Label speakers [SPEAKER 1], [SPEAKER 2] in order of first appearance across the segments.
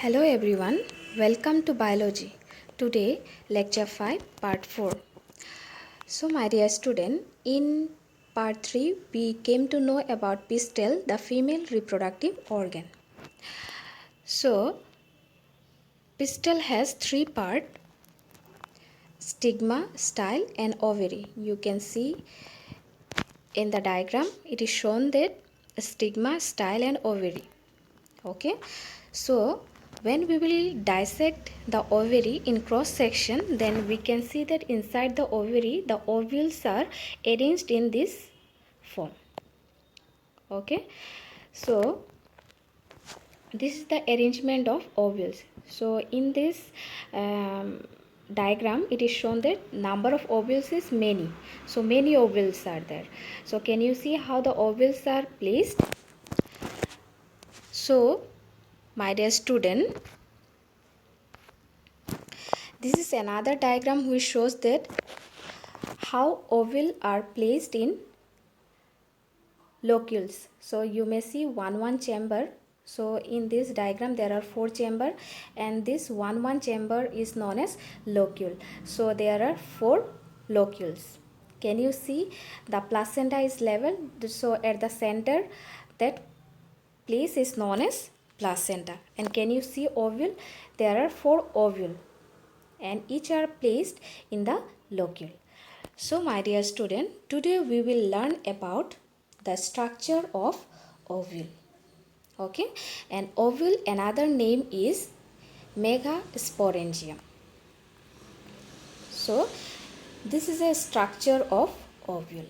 [SPEAKER 1] Hello everyone, welcome to Biology. Today, lecture 5, part 4. So, my dear student, in part 3, we came to know about pistil, the female reproductive organ. So, pistil has three parts: stigma, style, and ovary. You can see in the diagram, it is shown that stigma, style, and ovary. Okay, so when we will dissect the ovary in cross section, then we can see that inside the ovary the ovules are arranged in this form. Okay, so this is the arrangement of ovules. So in this diagram it is shown that number of ovules is many, so many ovules are there. So can you see how the ovules are placed? So my dear student, this is another diagram which shows that how ovules are placed in locules. So you may see one chamber. So in this diagram there are 4 chambers, and this one chamber is known as locule. So there are 4 locules. Can you see the placenta is level? So at the center that place is known as placenta. And can you see ovule? There are 4 ovules, and each are placed in the locule. So my dear student, today we will learn about the structure of ovule. Okay, and ovule, another name is megasporangium. So this is a structure of ovule.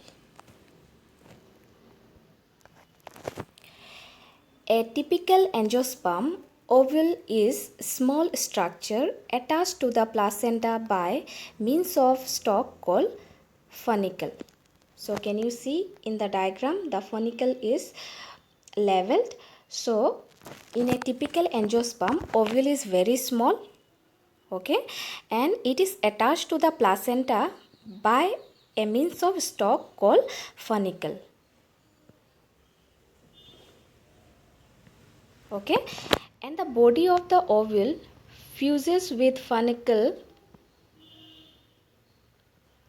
[SPEAKER 1] A typical angiosperm ovule is small structure attached to the placenta by means of stalk called funicle. So can you see in the diagram the funicle is leveled. So in a typical angiosperm ovule is very small, okay, and it is attached to the placenta by a means of stalk called funicle. Okay, and the body of the ovule fuses with funicle,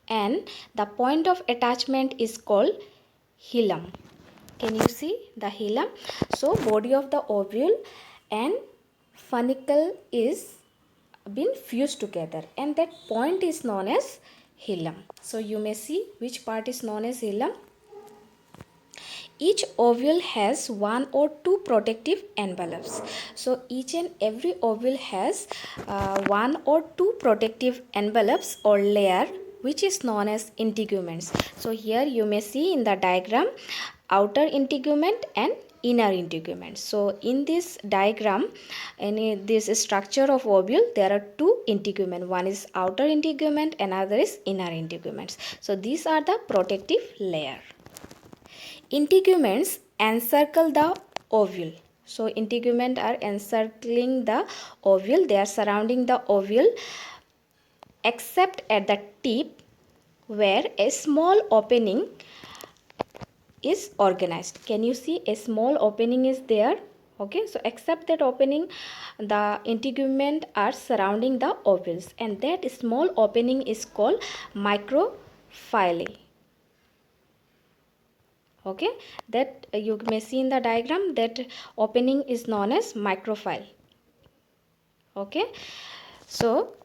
[SPEAKER 1] and the point of attachment is called hilum. Can you see the hilum? So body of the ovule and funicle is been fused together, and that point is known as hilum. So you may see which part is known as hilum. Each ovule has 1 or 2 protective envelopes. So each and every ovule has 1 or 2 protective envelopes or layer, which is known as integuments. So here you may see in the diagram outer integument and inner integument. So in this diagram, in this structure of ovule, there are 2 integument. One is outer integument, another is inner integuments. So these are the protective layer. Integuments encircle the ovule. So integument are encircling the ovule. They are surrounding the ovule except at the tip where a small opening is organized. Can you see a small opening is there? Okay, so except that opening, the integument are surrounding the ovules, and that small opening is called microphyllae. Okay, that you may see in the diagram, that opening is known as microphyll. Okay, so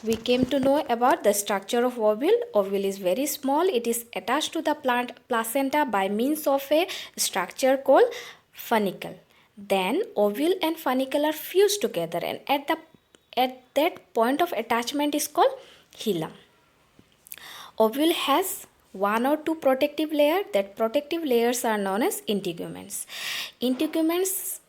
[SPEAKER 1] we came to know about the structure of ovule. Ovule is very small. It is attached to the placenta by means of a structure called funicle. Then ovule and funicle are fused together, and at that point of attachment is called hilum. Ovule has 1 or 2 protective layer. That protective layers are known as integuments. Integuments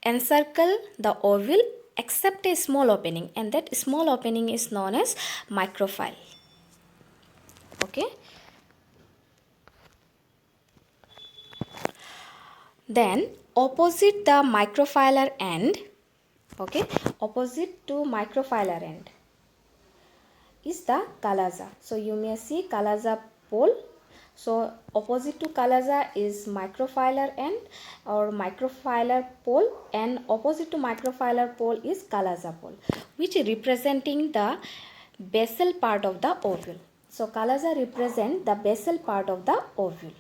[SPEAKER 1] encircle the ovule except a small opening, and that small opening is known as microphyll. Okay. Then opposite the microphylar end, okay, opposite to microphylar end is the chalaza. So you may see chalaza pole. So opposite to Kalasha is microphylar end or microphylar pole, and opposite to microphylar pole is Kalasha pole, which representing the basal part of the ovule. So Kalasha represent the basal part of the ovule.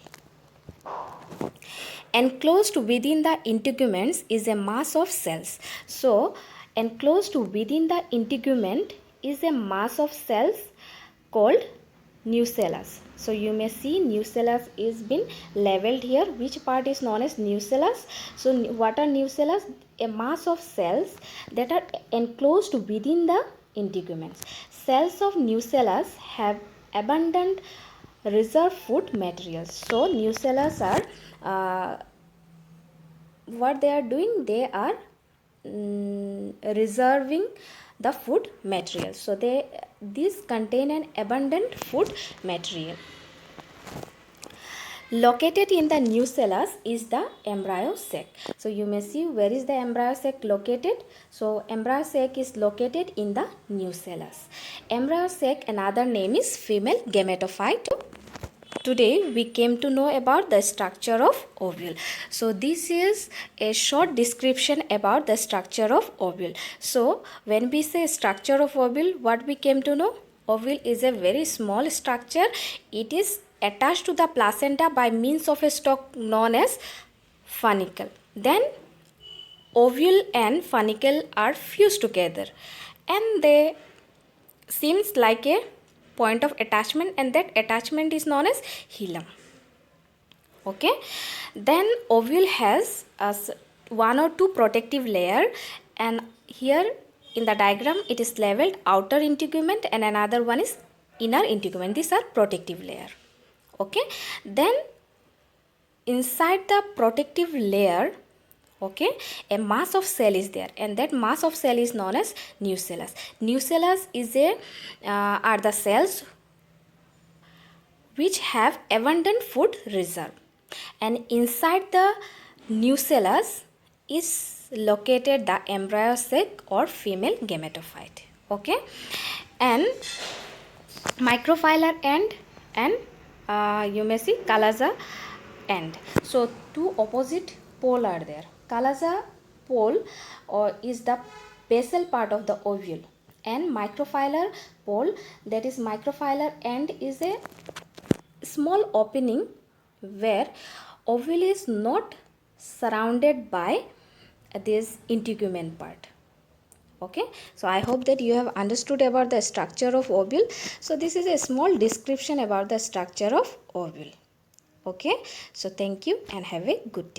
[SPEAKER 1] Enclosed within the integuments is a mass of cells. So enclosed within the integument is a mass of cells called nucellus. So you may see nucellus is been labeled here. Which part is known as nucellus? So what are nucellus? A mass of cells that are enclosed within the integuments. Cells of nucellus have abundant reserve food materials. So nucellus are what they are doing? They are reserving the food material. So these contain an abundant food material. Located in the nucellus is the embryo sac. So you may see where is the embryo sac located. So embryo sac is located in the nucellus. Embryo sac, another name is female gametophyte. Today we came to know about the structure of ovule. So this is a short description about the structure of ovule. So when we say structure of ovule, what we came to know? Ovule is a very small structure. It is attached to the placenta by means of a stalk known as funicle. Then ovule and funicle are fused together and they seems like a point of attachment, and that attachment is known as hilum. Okay, then ovule has one or two protective layer, and here in the diagram it is labeled outer integument and another one is inner integument. These are protective layer. Okay, then inside the protective layer, okay, a mass of cell is there, and that mass of cell is known as nucellus. Nucellus is are the cells which have abundant food reserve, and inside the nucellus is located the embryo sac or female gametophyte. Okay, and microphylar end and you may see Kalasha end. So two opposite pole are there. Kalasha pole is the basal part of the ovule, and microphylar pole, that is microphylar end, is a small opening where ovule is not surrounded by this integument part. Okay, so I hope that you have understood about the structure of ovule. So this is a small description about the structure of ovule. Okay, so thank you and have a good day.